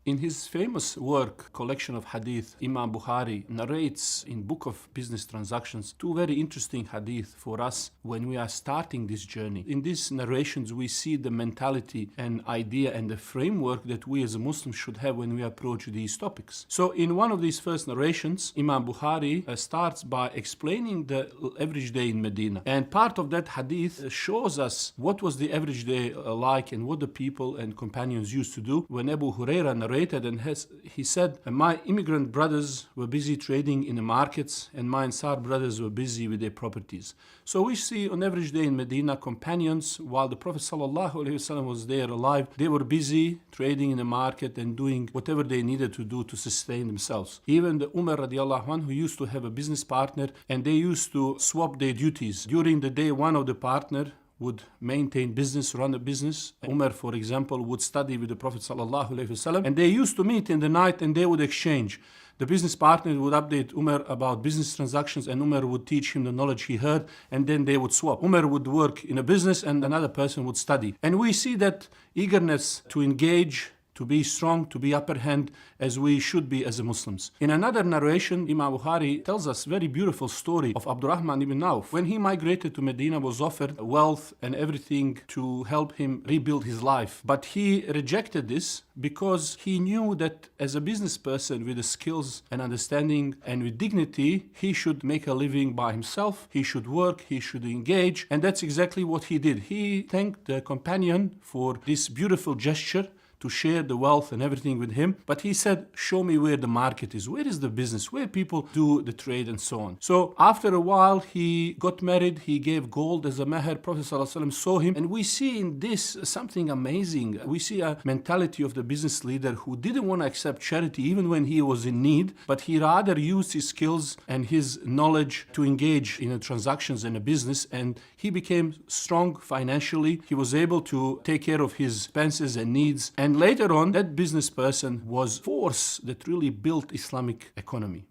In his famous work, Collection of Hadith, Imam Bukhari narrates in Book of Business Transactions two very interesting hadith for us when we are starting this journey. In these narrations, we see the mentality and idea and the framework that we as Muslims should have when we approach these topics. So in one of these first narrations, Imam Bukhari starts by explaining the average day in Medina. And part of that hadith shows us what was the average day like and what the people and companions used to do. When Abu Huraira narrated, and he said, my immigrant brothers were busy trading in the markets and my Ansar brothers were busy with their properties. So we see on average day in Medina, companions, while the Prophet ﷺ was there alive, they were busy trading in the market and doing whatever they needed to do to sustain themselves. Even the Umar radiallahu anhu used to have a business partner and they used to swap their duties. During the day, one of the partner would maintain business, run a business. Umar, for example, would study with the Prophet ﷺ, and they used to meet in the night and they would exchange. The business partner would update Umar about business transactions and Umar would teach him the knowledge he heard, and then they would swap. Umar would work in a business and another person would study. And we see that eagerness to engage, to be strong, to be upper hand, as we should be as Muslims. In another narration, Imam Bukhari tells us a very beautiful story of Abdurrahman ibn Auf. When he migrated to Medina, was offered wealth and everything to help him rebuild his life. But he rejected this because he knew that as a business person with the skills and understanding and with dignity, he should make a living by himself, he should work, he should engage, and that's exactly what he did. He thanked the companion for this beautiful gesture to share the wealth and everything with him. But he said, show me where the market is, where is the business, where people do the trade and so on. So after a while, he got married, he gave gold as a meher. Prophet ﷺ saw him. And we see in this something amazing. We see a mentality of the business leader who didn't want to accept charity even when he was in need, but he rather used his skills and his knowledge to engage in transactions and a business. And he became strong financially. He was able to take care of his expenses and needs. And later on, that business person was force that really built Islamic economy.